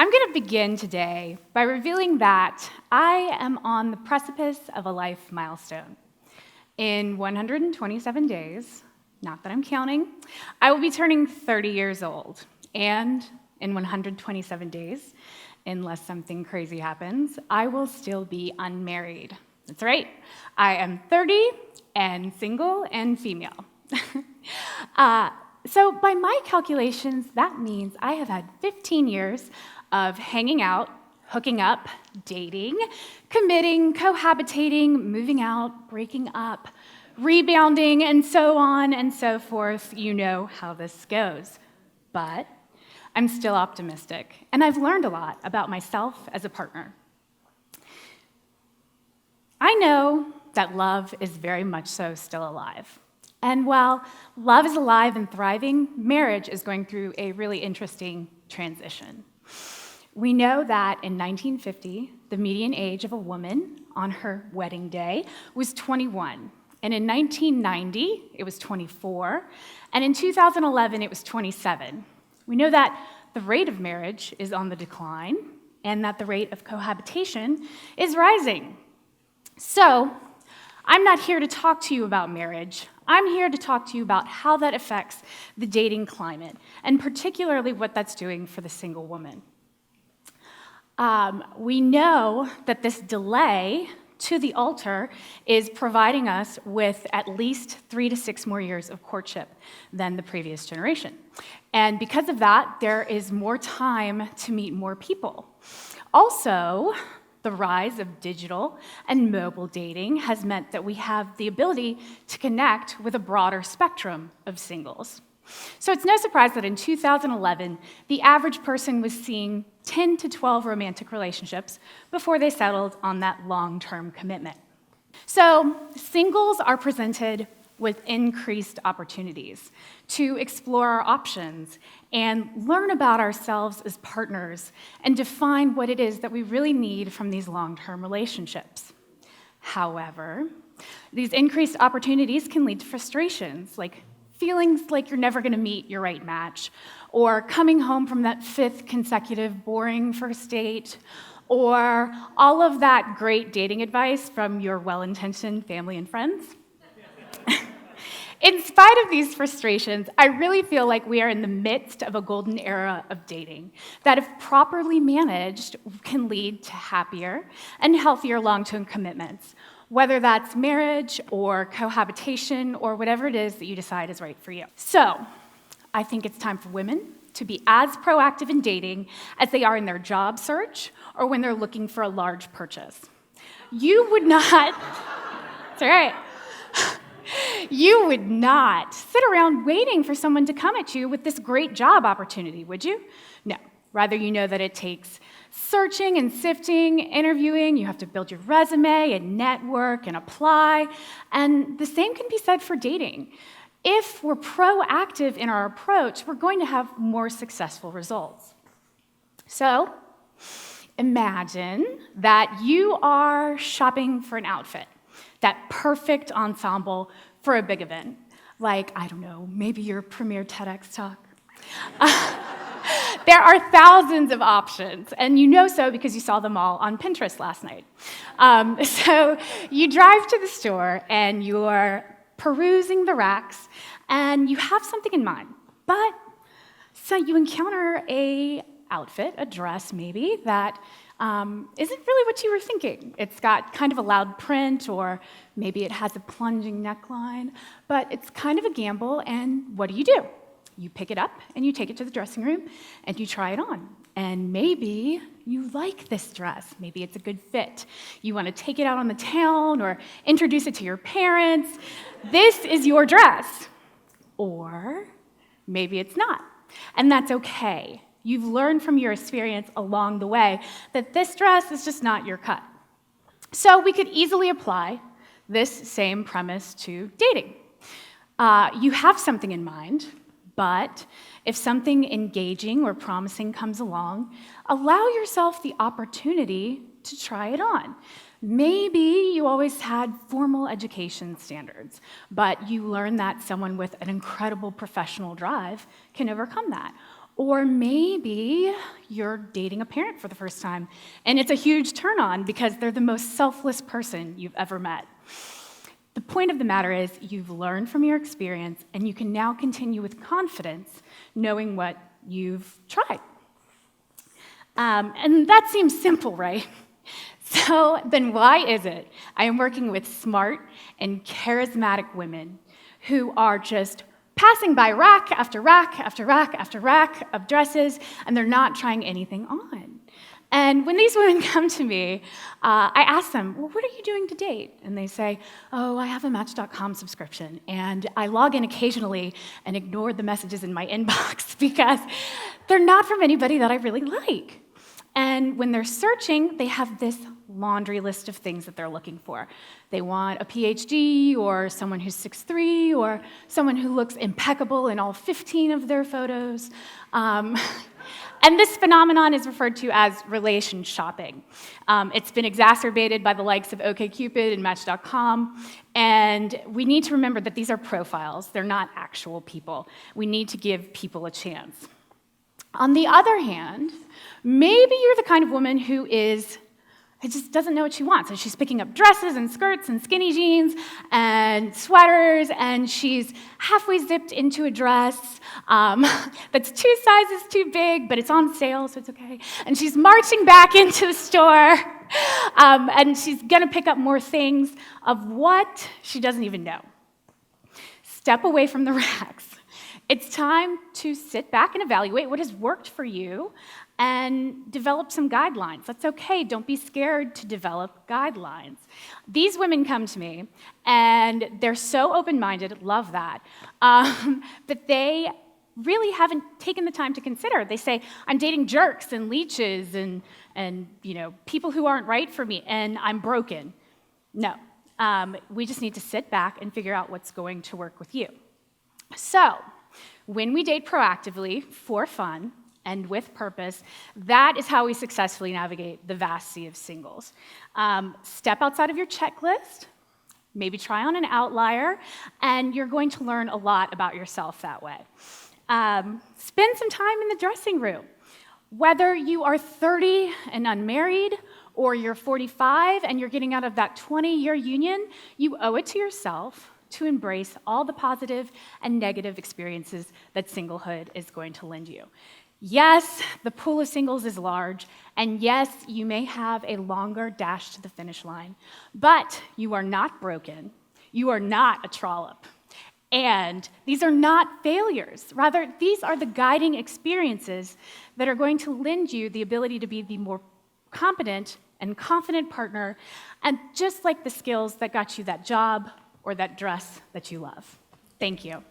I'm going to begin today by revealing that I am on the precipice of a life milestone. In 127 days, not that I'm counting, I will be turning 30 years old. And in 127 days, unless something crazy happens, I will still be unmarried. That's right. I am 30 and single and female. So by my calculations, that means I have had 15 years of hanging out, hooking up, dating, committing, cohabitating, moving out, breaking up, rebounding, and so on and so forth. You know how this goes. But I'm still optimistic, and I've learned a lot about myself as a partner. I know that love is very much so still alive. And while love is alive and thriving, marriage is going through a really interesting transition. We know that in 1950, the median age of a woman on her wedding day was 21. And in 1990, it was 24. And in 2011, it was 27. We know that the rate of marriage is on the decline and that the rate of cohabitation is rising. So, I'm not here to talk to you about marriage. I'm here to talk to you about how that affects the dating climate, and particularly what that's doing for the single woman. We know that this delay to the altar is providing us with at least 3 to 6 more years of courtship than the previous generation. And because of that, there is more time to meet more people. Also, the rise of digital and mobile dating has meant that we have the ability to connect with a broader spectrum of singles. So it's no surprise that in 2011, the average person was seeing 10 to 12 romantic relationships before they settled on that long-term commitment. So singles are presented with increased opportunities to explore our options and learn about ourselves as partners and define what it is that we really need from these long-term relationships. However, these increased opportunities can lead to frustrations, like feelings like you're never going to meet your right match, or coming home from that 5th consecutive boring first date, or all of that great dating advice from your well-intentioned family and friends. In spite of these frustrations, I really feel like we are in the midst of a golden era of dating that, if properly managed, can lead to happier and healthier long-term commitments, whether that's marriage or cohabitation or whatever it is that you decide is right for you. So, I think it's time for women to be as proactive in dating as they are in their job search or when they're looking for a large purchase. You would not, it's all right. You would not sit around waiting for someone to come at you with this great job opportunity, would you? No. Rather, you know that it takes searching and sifting, interviewing. You have to build your resume and network and apply. And the same can be said for dating. If we're proactive in our approach, we're going to have more successful results. So, imagine that you are shopping for an outfit, that perfect ensemble for a big event, like, I don't know, maybe your premier TEDx talk. There are thousands of options, and you know so because you saw them all on Pinterest last night. So you drive to the store, and you're perusing the racks, and you have something in mind, but so you encounter a outfit, a dress maybe, that isn't really what you were thinking. It's got kind of a loud print, or maybe it has a plunging neckline, but it's kind of a gamble, and what do? You pick it up, and you take it to the dressing room, and you try it on. And maybe you like this dress. Maybe it's a good fit. You want to take it out on the town or introduce it to your parents. This is your dress. Or maybe it's not, and that's okay. You've learned from your experience along the way that this dress is just not your cut. So we could easily apply this same premise to dating. You have something in mind, but if something engaging or promising comes along, allow yourself the opportunity to try it on. Maybe you always had formal education standards, but you learned that someone with an incredible professional drive can overcome that. Or maybe you're dating a parent for the first time, and it's a huge turn on because they're the most selfless person you've ever met. The point of the matter is you've learned from your experience, and you can now continue with confidence, knowing what you've tried. And that seems simple, right? So then why is it I am working with smart and charismatic women who are just passing by rack after rack after rack after rack of dresses, and they're not trying anything on? And when these women come to me, I ask them, well, what are you doing to date? And they say, oh, I have a Match.com subscription, and I log in occasionally and ignore the messages in my inbox because they're not from anybody that I really like. And when they're searching, they have this laundry list of things that they're looking for. They want a PhD, or someone who's 6'3", or someone who looks impeccable in all 15 of their photos. And this phenomenon is referred to as relation shopping. It's been exacerbated by the likes of OkCupid and Match.com, and we need to remember that these are profiles. They're not actual people. We need to give people a chance. On the other hand, maybe you're the kind of woman who just doesn't know what she wants, and she's picking up dresses and skirts and skinny jeans and sweaters, and she's halfway zipped into a dress that's 2 sizes too big, but it's on sale, so it's okay. And she's marching back into the store, and she's gonna pick up more things of what she doesn't even know. Step away from the racks. It's time to sit back and evaluate what has worked for you and develop some guidelines. That's okay. Don't be scared to develop guidelines. These women come to me, and they're so open-minded, love that, but they really haven't taken the time to consider. They say, I'm dating jerks and leeches and people who aren't right for me, and I'm broken. No, we just need to sit back and figure out what's going to work with you. So, when we date proactively, for fun, and with purpose, that is how we successfully navigate the vast sea of singles. Step outside of your checklist, maybe try on an outlier, and you're going to learn a lot about yourself that way. Spend some time in the dressing room. Whether you are 30 and unmarried, or you're 45 and you're getting out of that 20-year union, you owe it to yourself to embrace all the positive and negative experiences that singlehood is going to lend you. Yes, the pool of singles is large, and yes, you may have a longer dash to the finish line, but you are not broken, you are not a trollop, and these are not failures. Rather, these are the guiding experiences that are going to lend you the ability to be the more competent and confident partner, and just like the skills that got you that job or that dress that you love. Thank you.